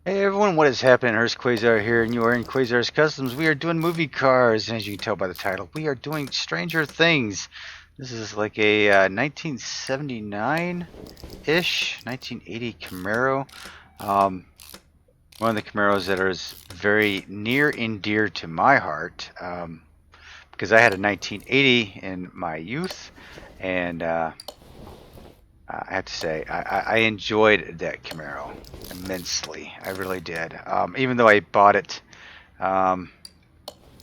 Hey everyone, what is happening? Hurst Quayzar here, and you are in Quayzar's Customs. We are doing movie cars, and as you can tell by the title, we are doing Stranger Things. This is like a 1979-ish, 1980 Camaro. Um, One of the Camaros that is very near and dear to my heart, because I had a 1980 in my youth, and I have to say, I enjoyed that Camaro immensely. I really did. Even though I bought it um,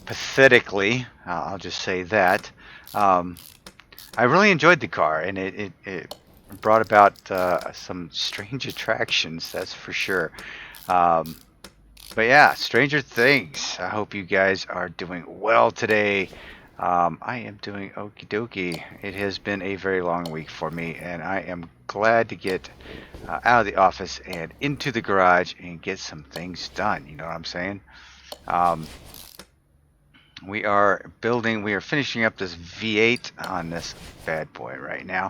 pathetically, I'll just say that. Um, I really enjoyed the car, and it brought about some strange attractions, that's for sure. Um, but yeah, Stranger Things. I hope you guys are doing well today. I am doing okie dokie. It has been a very long week for me, and I am glad to get out of the office and into the garage and get some things done. You know what I'm saying? Um, we are finishing up this V8 on this bad boy right now,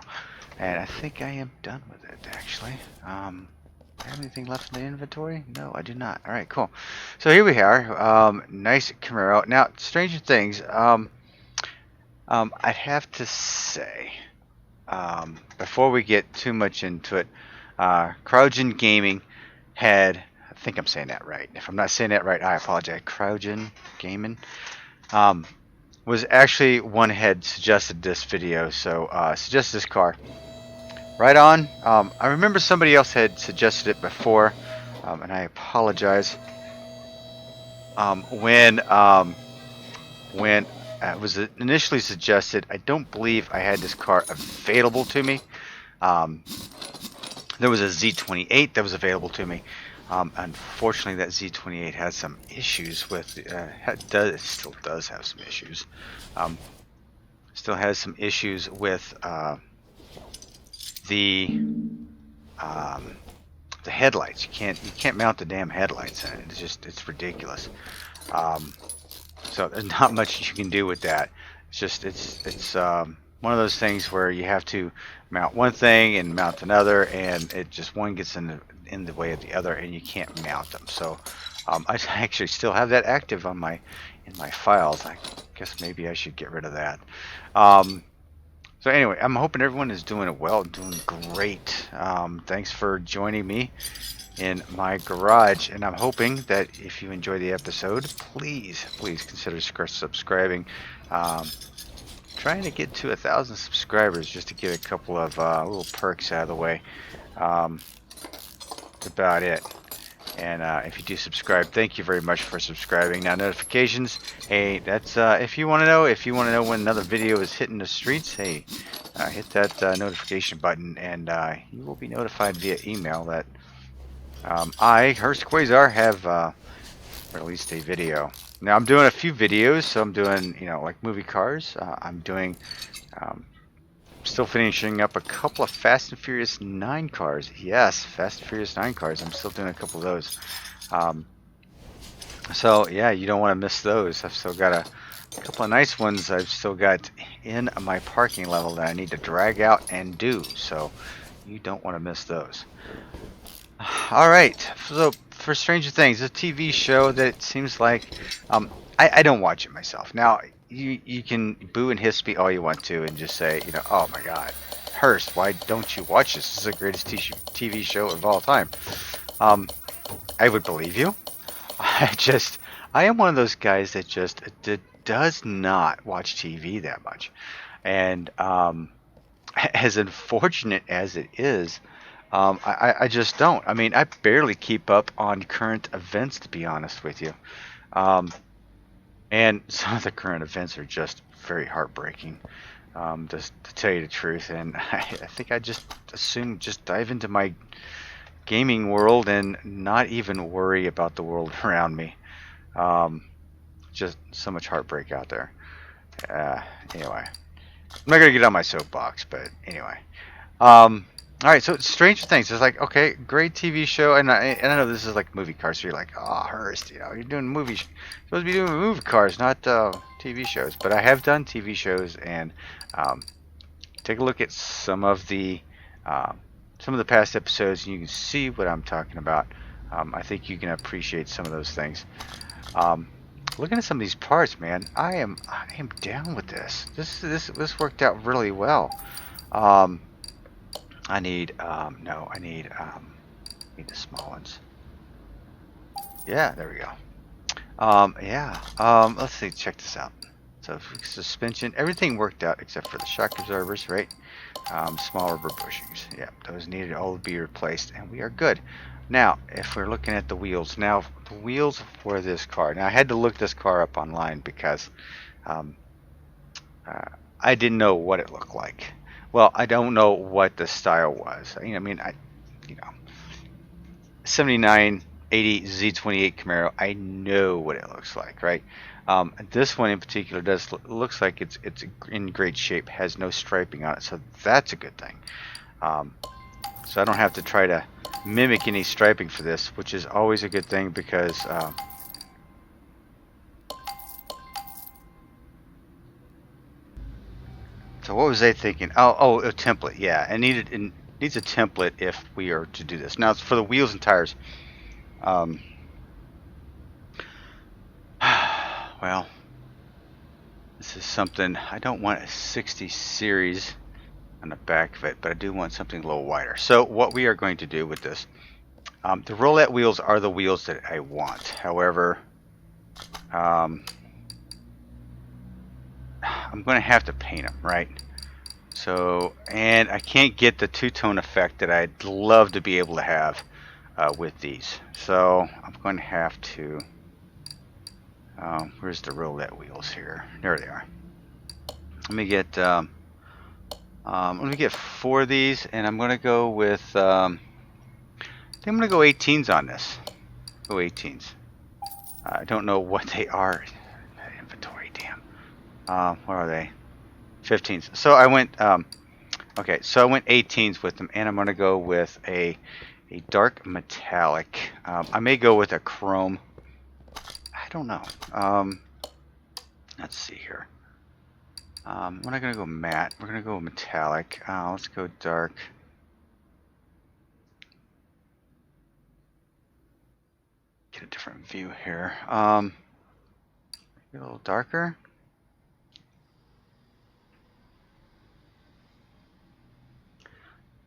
and I think I am done with it actually. Do I have anything left in the inventory? No, I do not. All right, cool. So here we are. Nice Camaro. Now, Stranger Things. I'd have to say, before we get too much into it, Cryogen Gaming had. I think I'm saying that right. If I'm not saying that right, I apologize. Cryogen Gaming um, was actually one had suggested this video, so suggested this car. Right on. I remember somebody else had suggested it before, and I apologize. Um, when um, when it was initially suggested, I don't believe I had this car available to me. Um, there was a Z28 that was available to me. Unfortunately, that Z28 had some issues with. Still does have some issues. Um, Still has some issues with the um, the headlights. You can't mount the damn headlights in it. It's ridiculous. Um, so there's not much you can do with that. It's one of those things where you have to mount one thing and mount another, and it just one gets in the way of the other, and you can't mount them. So I actually still have that active on in my files. I guess maybe I should get rid of that. Um, so anyway, I'm hoping everyone is doing well, doing great. Thanks for joining me in my garage, and I'm hoping that if you enjoy the episode, please consider subscribing. Um, Trying to get to 1,000 subscribers just to get a couple of little perks out of the way. Um, that's about it. And if you do subscribe, thank you very much for subscribing. Now notifications, hey, that's if you want to know when another video is hitting the streets, hey, hit that notification button, and you will be notified via email that I, Hurst Quayzar, have released a video. Now I'm doing a few videos, so I'm doing, like movie cars. I'm doing, still finishing up a couple of Fast and Furious 9 cars. Yes, Fast and Furious 9 cars. I'm still doing a couple of those. Um, so yeah, you don't want to miss those. I've still got a couple of nice ones I've still got in my parking level that I need to drag out and do. So you don't want to miss those. All right. So for Stranger Things, a TV show that it seems like I don't watch it myself. Now you can boo and hiss me all you want to and just say, oh my God, Hurst, why don't you watch this? This is the greatest TV show of all time. Um, I would believe you. I am one of those guys that just does not watch TV that much, and as unfortunate as it is. I just don't. I mean, I barely keep up on current events, to be honest with you. Um, and some of the current events are just very heartbreaking, just to tell you the truth. And I think I just assume just dive into my gaming world and not even worry about the world around me. Um, just so much heartbreak out there. Anyway, I'm not gonna get on my soapbox, but anyway. All right, so Stranger Things is like, okay, great TV show, and I know this is like movie cars, so you're like, oh, Hurst, you're doing movies, supposed to be doing movie cars, not TV shows. But I have done TV shows, and um, take a look at um, some of the past episodes, and you can see what I'm talking about. I think you can appreciate some of those things. Looking at some of these parts, man, I am down with this. This worked out really well. I need no, I need the small ones. Yeah, there we go. Yeah. Let's see. Check this out. So suspension, everything worked out except for the shock absorbers, right? Small rubber bushings. Yeah, those needed all to be replaced, and we are good. Now, if we're looking at the wheels, now the wheels for this car. Now, I had to look this car up online because I didn't know what it looked like. Well, I don't know what the style was. I mean, 79, 80 Z28 Camaro. I know what it looks like, right? This one in particular looks like it's in great shape. Has no striping on it, so that's a good thing. So I don't have to try to mimic any striping for this, which is always a good thing because so what was I thinking? Oh, a template. Yeah, it needs a template if we are to do this. Now it's for the wheels and tires. Well, this is something I don't want a 60 series on the back of it, but I do want something a little wider. So what we are going to do with this, the roulette wheels are the wheels that I want. However, I'm going to have to paint them, right? So, and I can't get the two-tone effect that I'd love to be able to have with these. So I'm going to have to, where's the roulette wheels here? There they are. Let me get 4 of these, and I'm going to go with, I'm going to go 18s on this. Go 18s. I don't know what they are. Inventory, damn. What are they? 15s. So I went, okay, so I went 18s with them, and I'm going to go with a dark metallic. I may go with a chrome. I don't know. Let's see here. We're not going to go matte. We're going to go metallic. Let's go dark. Get a different view here. Get a little darker.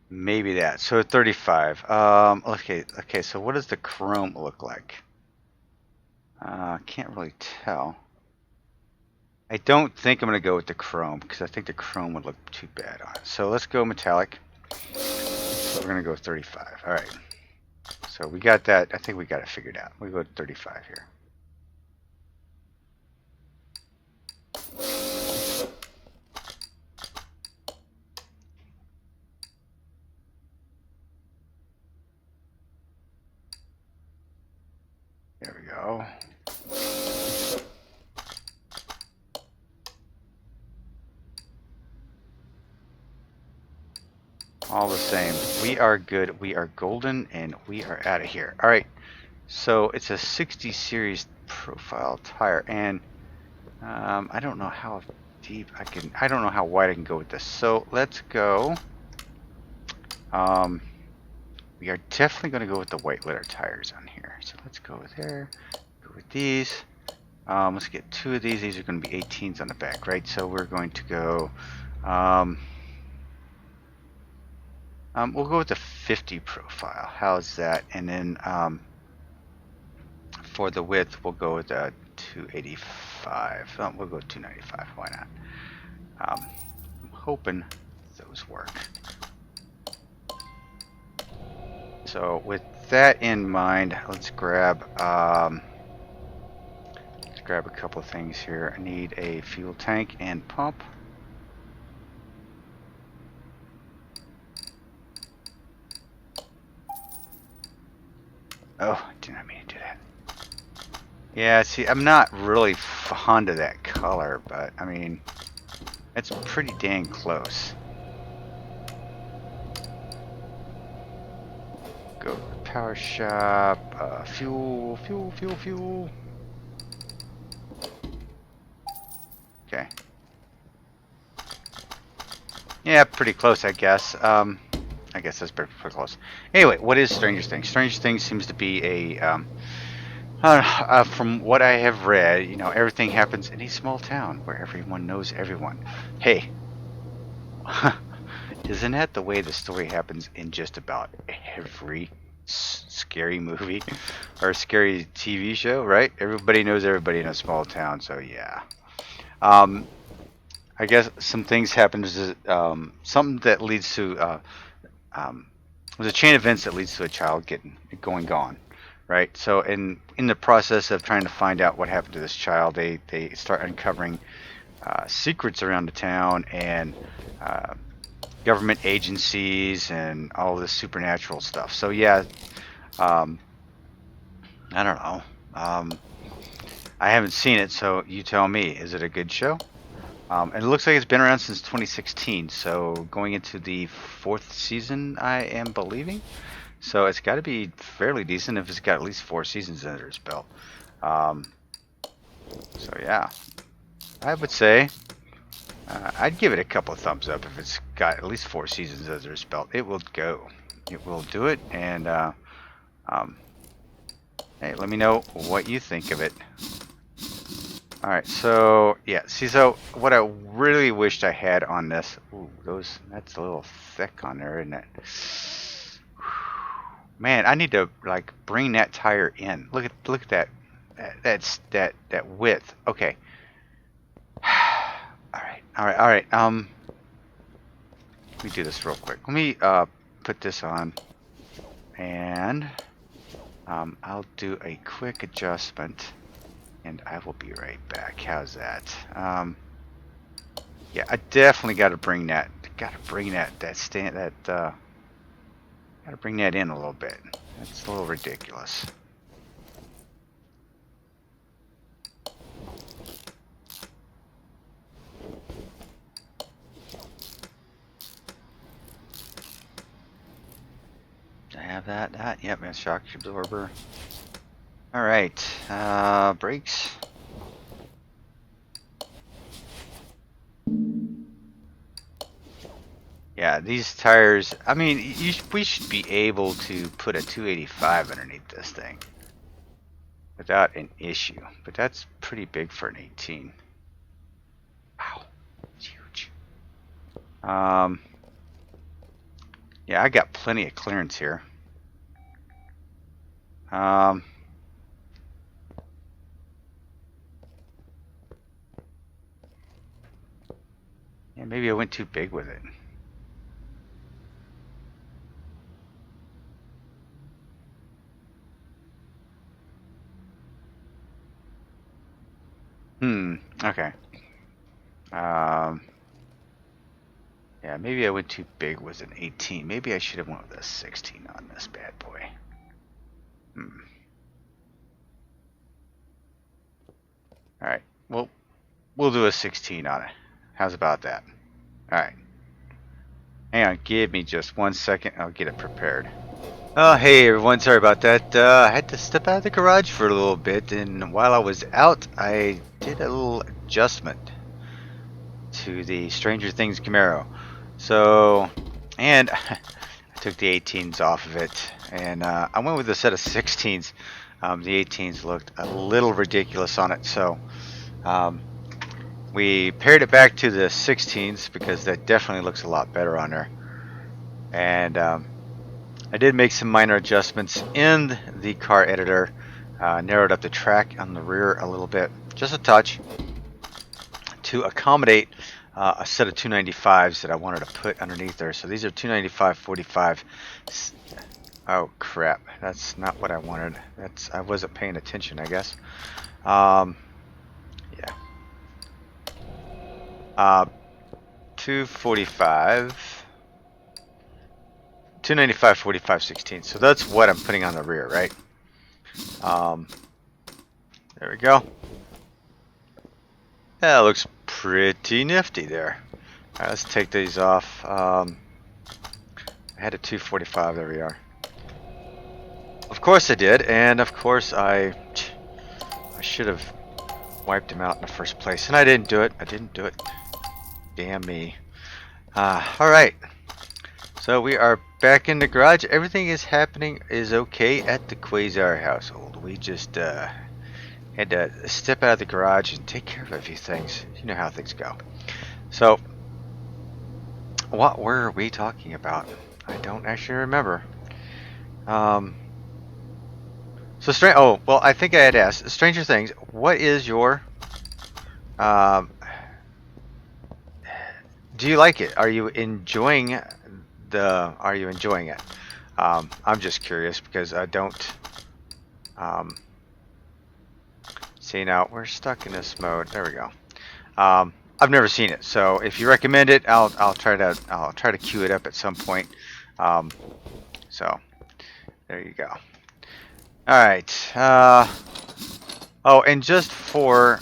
Maybe that. So 35. Okay. So what does the chrome look like? Can't really tell. I don't think I'm going to go with the chrome because I think the chrome would look too bad on it. So let's go metallic. So we're going to go 35. All right. So we got that. I think we got it figured out. We go to 35 here. There we go. All the same. We are good. We are golden, and we are out of here. All right. So it's a 60 series profile tire, and I don't know how deep I can. I don't know how wide I can go with this. So let's go. We are definitely going to go with the white letter tires on here. So let's go with there. Go with these. Let's get 2 of these. These are going to be 18s on the back, right? So we're going to go. We'll go with the 50 profile. How's that? And then for the width, we'll go with a 285. We'll go 295. Why not? I'm hoping those work. So with that in mind, let's grab a couple of things here. I need a fuel tank and pump. Oh, I did not mean to do that. Yeah, see, I'm not really fond of that color, but I mean, it's pretty dang close. Go to the power shop, fuel. Okay. Yeah, pretty close, I guess. I guess that's pretty close. Anyway, what is Stranger Things? Stranger Things seems to be a from what I have read, you know, everything happens in a small town where everyone knows everyone. Hey, isn't that the way the story happens in just about every scary movie or scary TV show, right? Everybody knows everybody in a small town, so yeah. I guess some things happen. Something that leads to there's a chain of events that leads to a child going gone, right? So in the process of trying to find out what happened to this child, they start uncovering secrets around the town and government agencies and all this supernatural stuff. So yeah, I don't know. I haven't seen it, so you tell me. Is it a good show? And it looks like it's been around since 2016, so going into the 4th season, I am believing. So it's got to be fairly decent if it's got at least 4 seasons under its belt. So yeah, I would say I'd give it a couple of thumbs up if it's got at least 4 seasons under its belt. It will go. It will do it, and hey, let me know what you think of it. Alright, so yeah, see, so what I really wished I had on this, ooh, that's a little thick on there, isn't it? Man, I need to like bring that tire in. Look at that, that width. Okay. Alright. Let me do this real quick. Let me put this on, and I'll do a quick adjustment. And I will be right back. How's that? Yeah, I definitely got to bring that. Got to bring that stand. Got to bring that in a little bit. That's a little ridiculous. Do I have that? Yep, that's shock absorber. Alright, brakes. Yeah, these tires, I mean, we should be able to put a 285 underneath this thing without an issue, but that's pretty big for an 18. Wow, it's huge. Yeah, I got plenty of clearance here. Yeah, maybe I went too big with it. Okay. Yeah, maybe I went too big with an 18. Maybe I should have went with a 16 on this bad boy. Alright, well, we'll do a 16 on it. How's about that? Alright. Hang on, give me just 1 second. I'll get it prepared. Oh, hey everyone, sorry about that. I had to step out of the garage for a little bit, and while I was out, I did a little adjustment to the Stranger Things Camaro. So, and I took the 18s off of it, and I went with a set of 16s. The 18s looked a little ridiculous on it, so we paired it back to the 16s because that definitely looks a lot better on there. And I did make some minor adjustments in the car editor, narrowed up the track on the rear a little bit, just a touch, to accommodate a set of 295s that I wanted to put underneath there. So these are 295/45. Oh crap, that's not what I wanted. I wasn't paying attention, I guess. Yeah. 295/45/16. So that's what I'm putting on the rear, right? There we go. Yeah, it looks pretty nifty there. Alright, let's take these off. I had a 245, there we are. Of course I did, and of course I should have wiped them out in the first place, and I didn't do it. Damn me. Alright. So we are back in the garage. Everything is happening is okay at the Quayzar household. We just had to step out of the garage and take care of a few things. You know how things go. So, what were we talking about? I don't actually remember. Oh, well, I think I had asked Stranger Things. What is your do you like it? Are you enjoying Are you enjoying it? I'm just curious because I don't. See, now we're stuck in this mode. There we go. I've never seen it, so if you recommend it, I'll try to queue it up at some point. So there you go. All right. Oh, and just for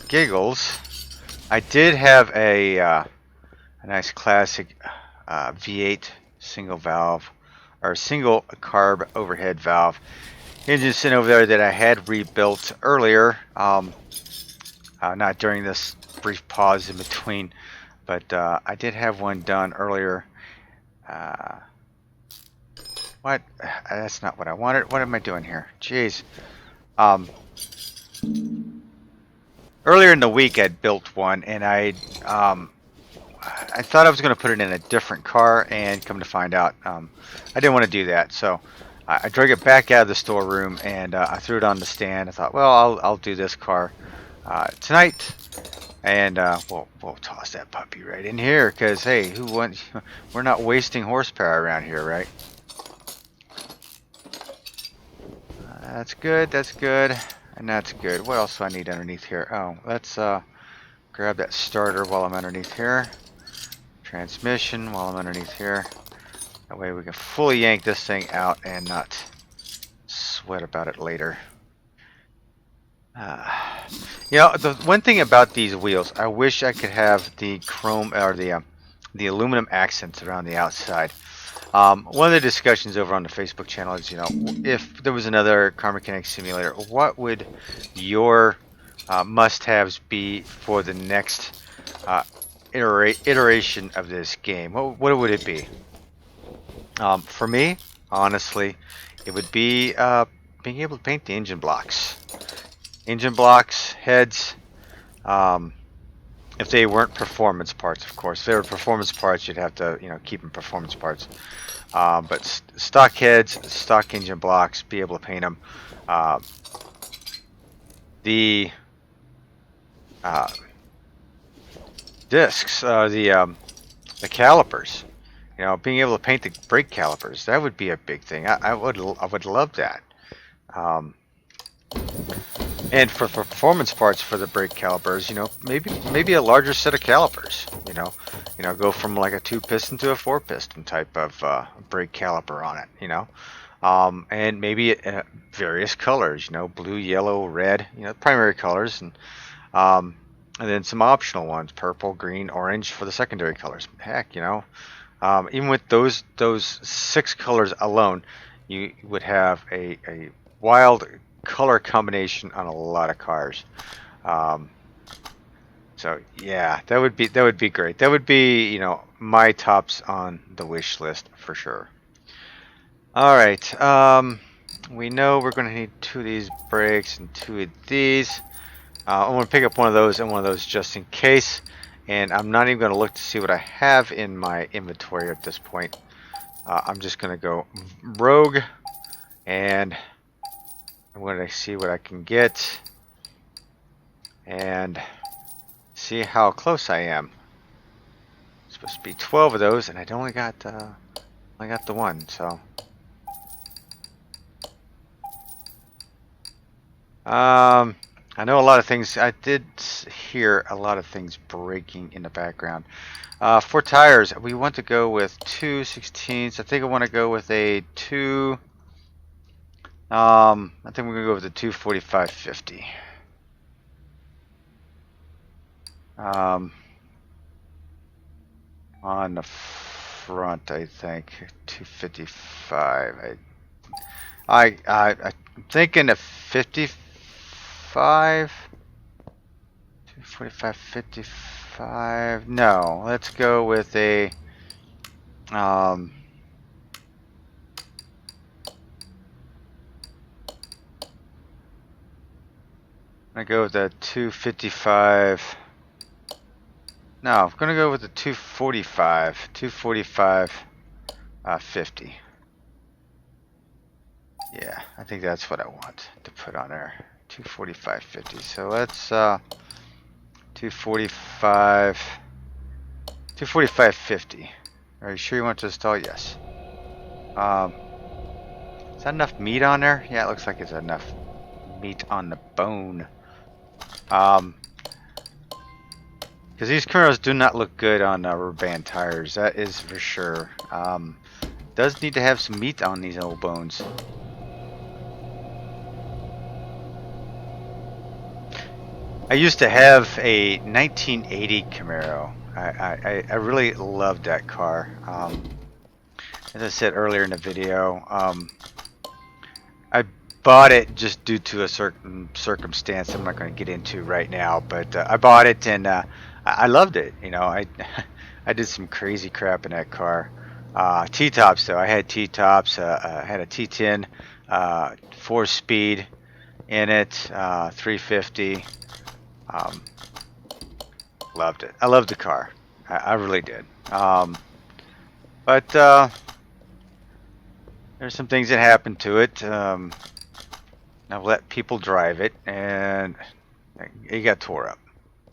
giggles, I did have a nice classic V8 single valve or single carb overhead valve engine sitting over there that I had rebuilt earlier. Not during this brief pause in between, but I did have one done earlier. What? That's not what I wanted. What am I doing here? Jeez. Earlier in the week, I'd built one, and I thought I was going to put it in a different car, and come to find out, I didn't want to do that. So I drug it back out of the storeroom, and I threw it on the stand. I thought, well, I'll do this car tonight, and we'll toss that puppy right in here, because hey, we're not wasting horsepower around here, right? That's good, and that's good. What else do I need underneath here? Oh, let's grab that starter while I'm underneath here. Transmission while I'm underneath here. That way we can fully yank this thing out and not sweat about it later. You know, the one thing about these wheels, I wish I could have the chrome or the aluminum accents around the outside. One of the discussions over on the Facebook channel is, you know, if there was another car mechanic simulator, what would your must-haves be for the next iteration of this game? What would it be? For me, honestly, it would be being able to paint the engine blocks. Engine blocks, heads, if they weren't performance parts, of course. If they were performance parts, you'd have to, you know, keep them performance parts. But stock heads, stock engine blocks, be able to paint them. The discs, the calipers. You know, being able to paint the brake calipers, that would be a big thing. I would love that. And for performance parts for the brake calipers, you know, maybe a larger set of calipers. You know, go from like a 2-piston to a 4-piston type of brake caliper on it. You know, and maybe various colors. You know, blue, yellow, red. You know, primary colors, and then some optional ones: purple, green, orange for the secondary colors. Heck, you know, even with those 6 colors alone, you would have a wild color combination on a lot of cars. So yeah, that would be great. That would be, you know, my tops on the wish list for sure. All right, we know we're going to need 2 of these brakes and 2 of these. I'm going to pick up one of those and one of those just in case, and I'm not even going to look to see what I have in my inventory at this point. I'm just going to go rogue, and I'm going to see what I can get and see how close I am. It's supposed to be 12 of those, and I only got the one. So, I know a lot of things. I did hear a lot of things breaking in the background. For tires, we want to go with 2/16. I think I want to go with a 2. I think we're gonna go with the 245/50. On the front, I think 255. I'm thinking a 55. 245/55. No, let's go with a Um, I go with the 255. No, I'm gonna go with the 245. 245, 50. Yeah, I think that's what I want to put on there. 245.50. So let's 245, 245.50. Are you sure you want to install? Yes. Is that enough meat on there? Yeah, it looks like it's enough meat on the bone. Because these Camaros do not look good on rubber band tires. That is for sure. Does need to have some meat on these old bones. I used to have a 1980 Camaro. I really loved that car. As I said earlier in the video, I bought it just due to a certain circumstance I'm not going to get into right now, but I bought it and I loved it. You know, I I did some crazy crap in that car. T-tops though, I had T-tops. I had a T10 4-speed in it, 350. Loved it. I loved the car. I really did. But there's some things that happened to it. I've let people drive it, and it got tore up.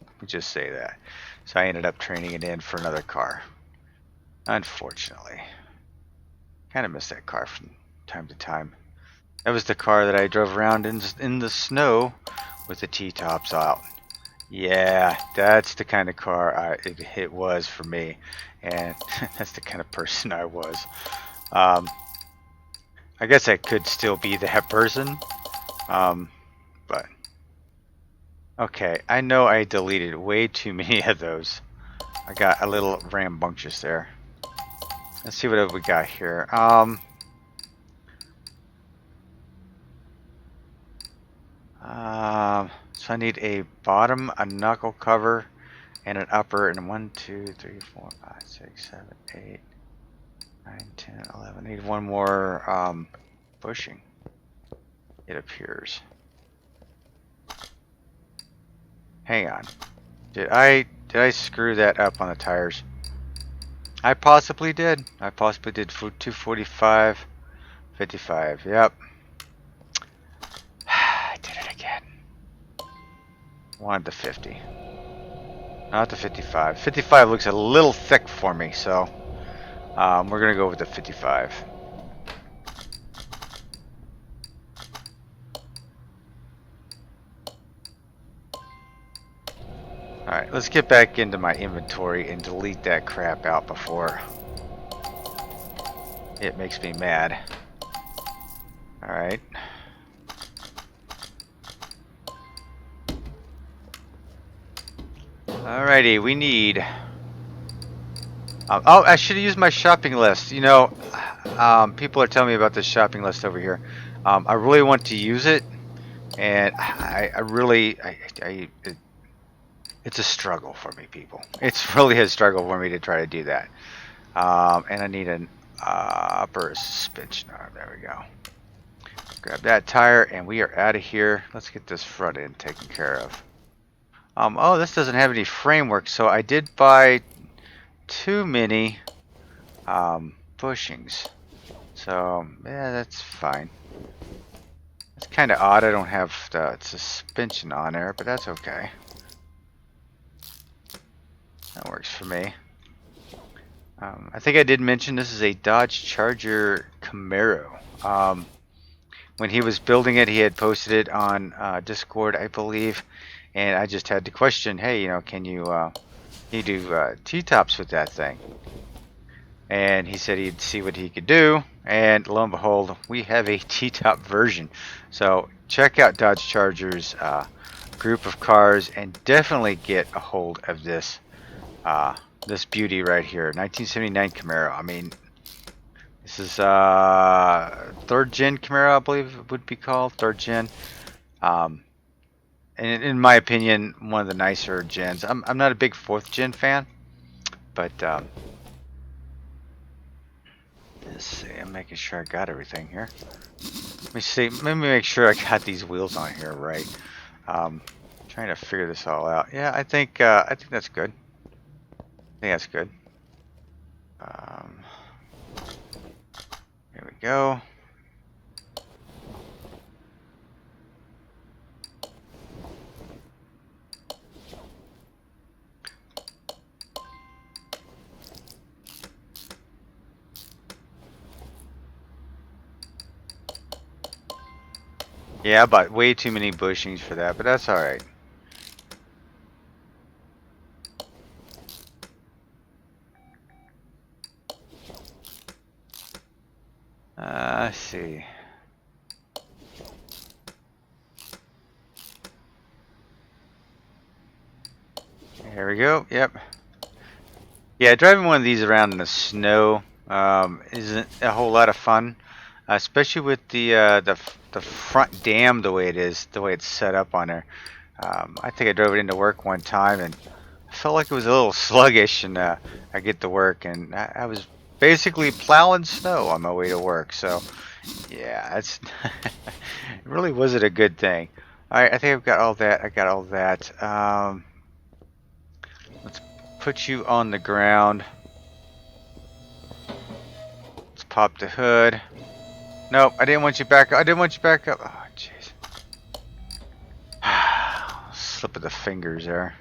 Let me just say that. So I ended up trading it in for another car. Unfortunately. Kind of miss that car from time to time. That was the car that I drove around in the snow with the T-tops out. Yeah, that's the kind of car it was for me. And that's the kind of person I was. I guess I could still be that person. But okay, I know I deleted way too many of those. I got a little rambunctious there. Let's see what we got here. So I need a bottom, a knuckle cover, and an upper, and 1, 2, 3, 4, 5, 6, 7, 8, 9, 10, 11. I need one more bushing, it appears. Hang on. Did I screw that up on the tires? I possibly did. I possibly did. 245, 55. Yep. I did it again. Wanted the 50. Not the 55. 55 looks a little thick for me, so we're gonna go with the 55. Alright, let's get back into my inventory and delete that crap out before it makes me mad. Alright. Alrighty, we need... oh, I should have used my shopping list. You know, people are telling me about this shopping list over here. I really want to use it, and it's a struggle for me, people. It's really a struggle for me to try to do that. And I need an upper suspension arm. There we go. Grab that tire, and we are out of here. Let's get this front end taken care of. Oh, this doesn't have any framework, so I did buy too many bushings. So, yeah, that's fine. It's kind of odd I don't have the suspension on there, but that's okay. That works for me. I think I did mention this is a Dodge Charger Camaro. When he was building it, he had posted it on Discord, I believe, and I just had to question, hey, you know, can you do T-tops with that thing? And he said he'd see what he could do, and lo and behold, we have a T-top version. So check out Dodge Charger's group of cars, and definitely get a hold of this this beauty right here, 1979 Camaro. I mean, this is 3rd gen Camaro, I believe it would be called, 3rd gen. And in my opinion, one of the nicer gens. I'm not a big 4th gen fan, but Let's see, I'm making sure I got everything here. Let me see, let me make sure I got these wheels on here right. Trying to figure this all out. Yeah, I think that's good. I think that's good. Here we go. Yeah, I bought way too many bushings for that, but that's alright. Let's see. Here we go. Yep. Yeah, driving one of these around in the snow isn't a whole lot of fun, especially with the front dam the way it is, the way it's set up on there. I think I drove it into work one time and I felt like it was a little sluggish, and I get to work and I was basically plowing snow on my way to work. So yeah, it's it really wasn't a good thing. All right, I think I've got all that. I got all that. Let's put you on the ground. Let's pop the hood. Nope, I didn't want you back. I didn't want you back up. Oh, jeez. Slip of the fingers there.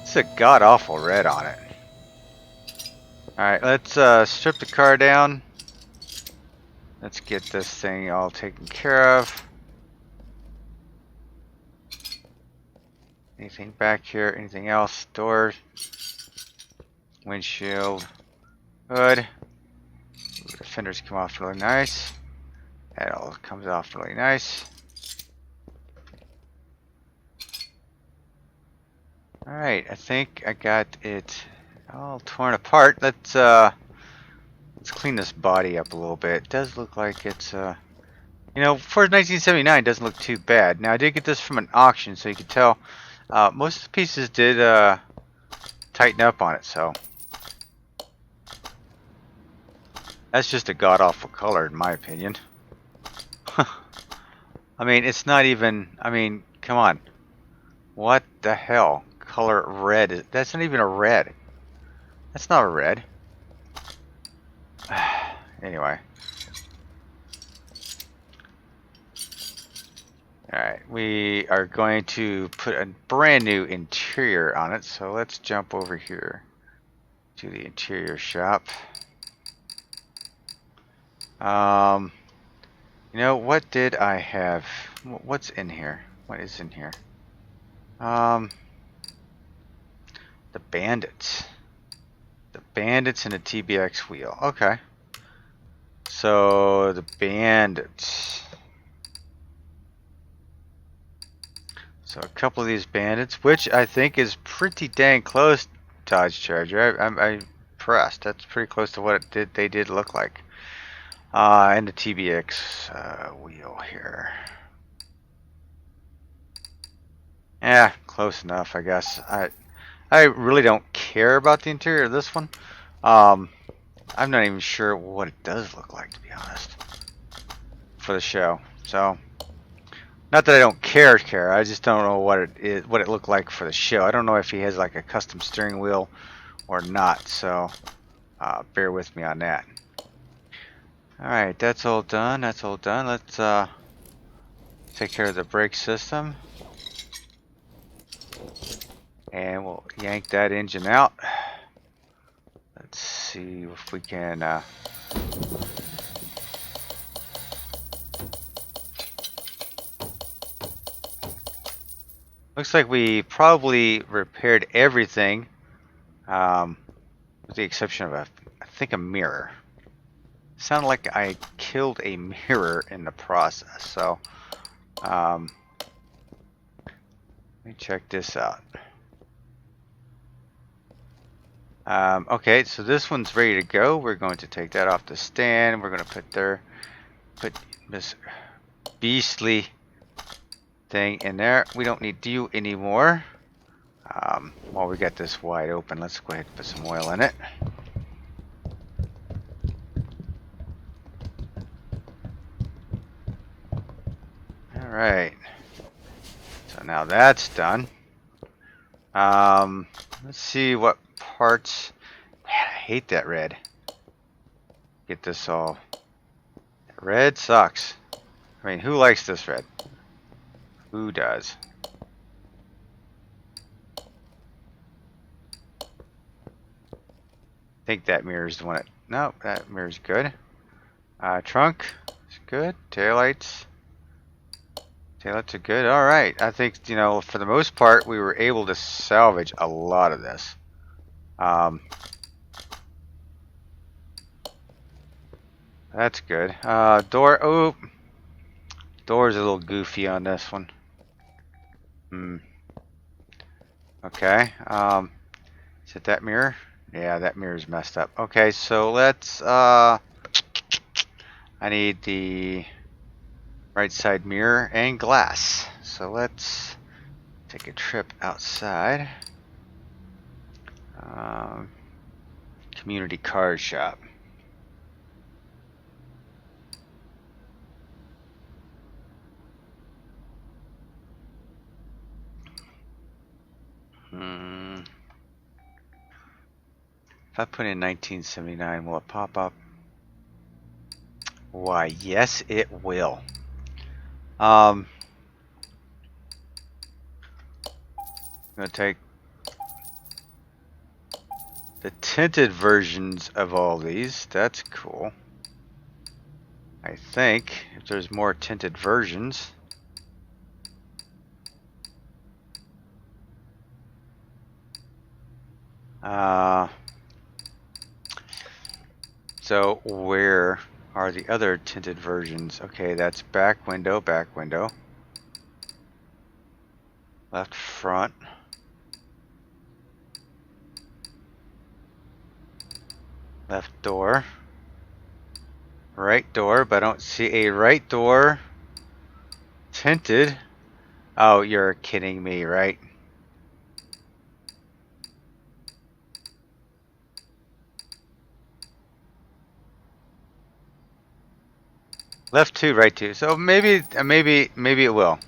It's a god-awful red on it. Alright, let's strip the car down. Let's get this thing all taken care of. Anything back here? Anything else? Doors. Windshield. Hood. Ooh, the fenders come off really nice. That all comes off really nice. Alright, I think I got it all torn apart. Let's clean this body up a little bit. It does look like it's you know, for 1979 it doesn't look too bad. Now I did get this from an auction, so you can tell most of the pieces did tighten up on it, so that's just a god-awful color in my opinion. I mean, it's not even, I mean, come on. What the hell? Color red. That's not even a red. That's not a red. Anyway. Alright, we are going to put a brand new interior on it, so let's jump over here to the interior shop. You know, what did I have? What's in here? What is in here? The Bandits. The Bandits and a TBX wheel. Okay. So, the Bandits. So, a couple of these Bandits, which I think is pretty dang close, Dodge Charger. I'm impressed. That's pretty close to what they did look like. And the TBX wheel here. Yeah, close enough, I guess. I really don't care about the interior of this one. I'm not even sure what it does look like, to be honest, for the show. So, not that I don't care. I just don't know what it looked like for the show. I don't know if he has like a custom steering wheel or not. So, bear with me on that. All right, that's all done. That's all done. Let's take care of the brake system. And we'll yank that engine out. Let's see if we can looks like we probably repaired everything with the exception of I think a mirror. Sounded like I killed a mirror in the process. So let me check this out. Okay, so this one's ready to go. We're going to take that off the stand. We're going to put this beastly thing in there. We don't need you anymore. While we got this wide open, let's go ahead and put some oil in it. Alright. So now that's done. Let's see what parts. Man, I hate that red. Get this all. Red sucks. I mean, who likes this red? Who does? I think that mirror is the one that. No, that mirror's good. Trunk is good. Taillights. Taillights are good. Alright. I think, you know, for the most part, we were able to salvage a lot of this. That's good. Door. Oh, door's a little goofy on this one. Okay. Is it that mirror? Yeah, that mirror's messed up. Okay, so let's. I need the right side mirror and glass. So let's take a trip outside. Community card shop. If I put in 1979, will it pop up? Why, yes, it will. I'm gonna take the tinted versions of all these. That's cool. I think if there's more tinted versions. So where are the other tinted versions? Okay, that's back window, left front, left door, right door, but I don't see a right door tinted. Oh, you're kidding me, right? Left 2, right 2. So maybe it will.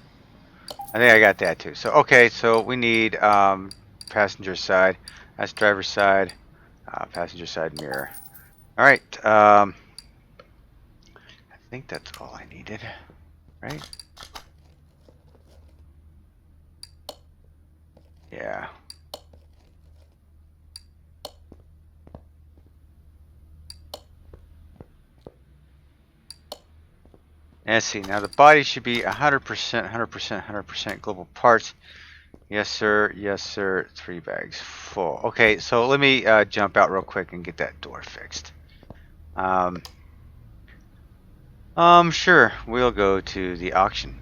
I think I got that too. So okay, so we need passenger side. That's driver's side. Passenger side mirror. All right. I think that's all I needed, right? Yeah. Let's see. Now the body should be 100%, 100%, 100% global parts. Yes, sir. Yes, sir. 3 bags full. Okay, so let me jump out real quick and get that door fixed. Sure. We'll go to the auction.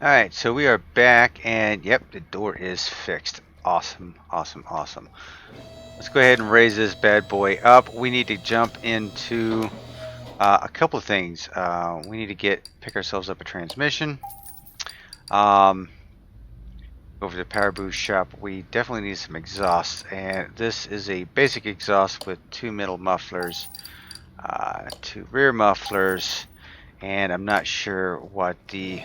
Alright, so we are back, and yep, the door is fixed. Awesome, awesome, awesome. Let's go ahead and raise this bad boy up. We need to jump into a couple of things. We need to pick ourselves up a transmission. Over the Power Boost shop, we definitely need some exhaust, and this is a basic exhaust with 2 middle mufflers, 2 rear mufflers, and I'm not sure what the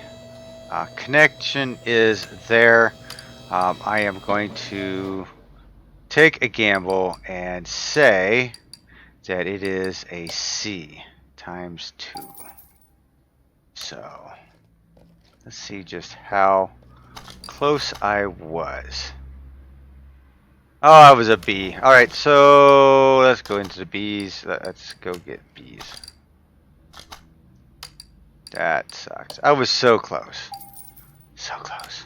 connection is there. I am going to take a gamble and say that it is a C times 2. So let's see just how close I was. Oh, I was a B. Alright, so let's go into the B's. Let's go get B's. That sucks. I was so close. So close.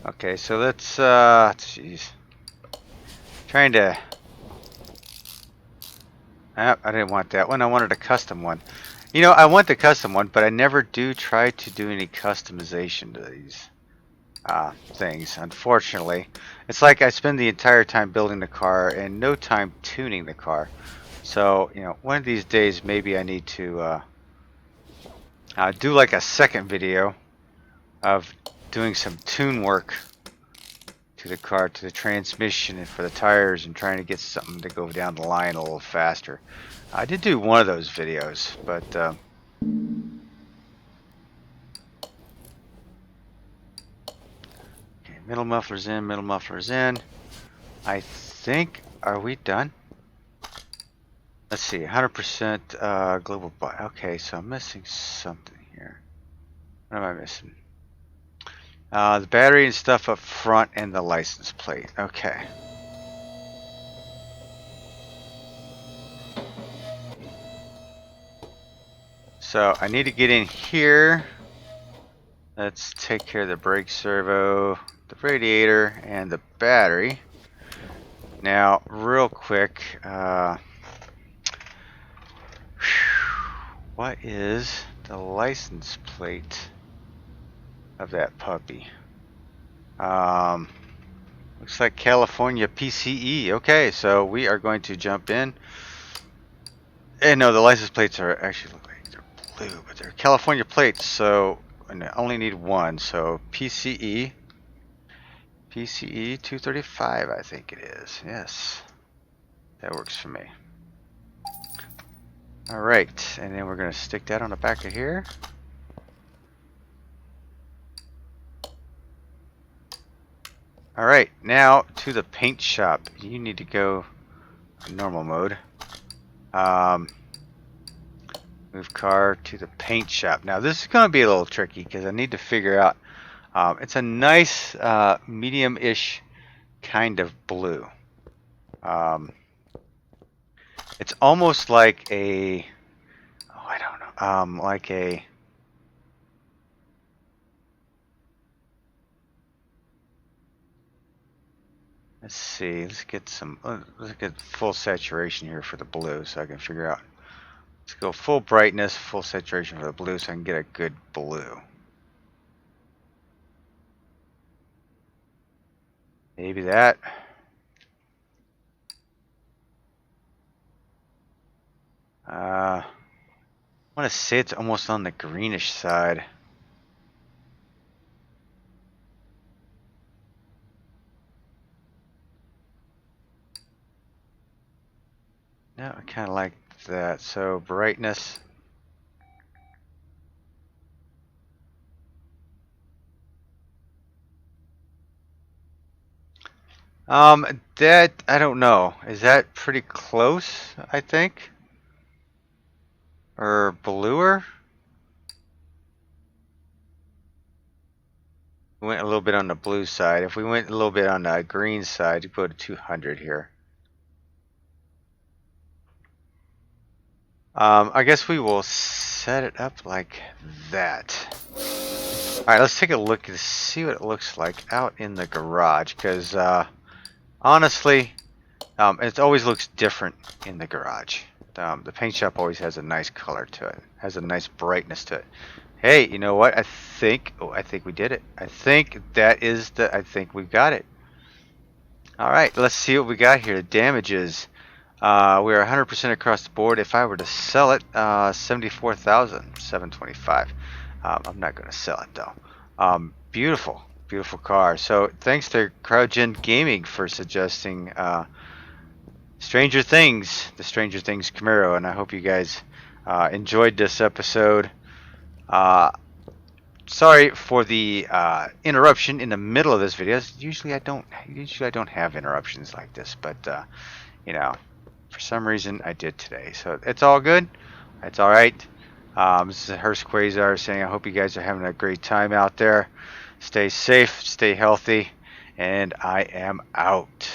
Okay, so let's, jeez. Trying to... I didn't want that one. I wanted a custom one. You know, I want the custom one, but I never do try to do any customization to these. things. Unfortunately, it's like I spend the entire time building the car and no time tuning the car. So one of these days maybe I need to do like a second video of doing some tune work to the car, to the transmission, and for the tires, and trying to get something to go down the line a little faster. I did do one of those videos, but okay, middle mufflers in, middle mufflers in. I think, are we done? Let's see, 100% global buy. Okay, so I'm missing something here. What am I missing? The battery and stuff up front and the license plate. Okay. So I need to get in here. Let's take care of the brake servo, the radiator, and the battery. Now, real quick, what is the license plate of that puppy? Looks like California PCE. Okay, so we are going to jump in. And no, the license plates are actually look like they're blue, but they're California plates, so and I only need one. So PCE 235, I think it is. Yes, that works for me. All right, and then we're going to stick that on the back of here. All right, now to the paint shop. You need to go normal mode. Move car to the paint shop. Now this is going to be a little tricky because I need to figure out. It's a nice medium-ish kind of blue. It's almost like a, oh, I don't know, like a, let's see, let's get full saturation here for the blue so I can figure out. Let's go full brightness, full saturation for the blue so I can get a good blue. Maybe that. I want to say it's almost on the greenish side. No, I kind of like that. So brightness. That I don't know. Is that pretty close? I think. Or bluer? We went a little bit on the blue side. If we went a little bit on the green side, you put a 200 here. I guess we will set it up like that. Alright, let's take a look and see what it looks like out in the garage. Because, honestly, it always looks different in the garage. The paint shop always has a nice color to it. Has a nice brightness to it. Hey, you know what? I think we did it. I think we've got it. Alright, let's see what we got here. The damages. We are 100% across the board. If I were to sell it, 74,725. I'm not going to sell it though. Beautiful, beautiful car. So thanks to CrowdGen Gaming for suggesting Stranger Things, the Stranger Things Camaro, and I hope you guys enjoyed this episode. Sorry for the interruption in the middle of this video. Usually I don't have interruptions like this, but you know, for some reason I did today. So it's all good. It's all right. This is Hurst Quayzar saying I hope you guys are having a great time out there. Stay safe, stay healthy, and I am out.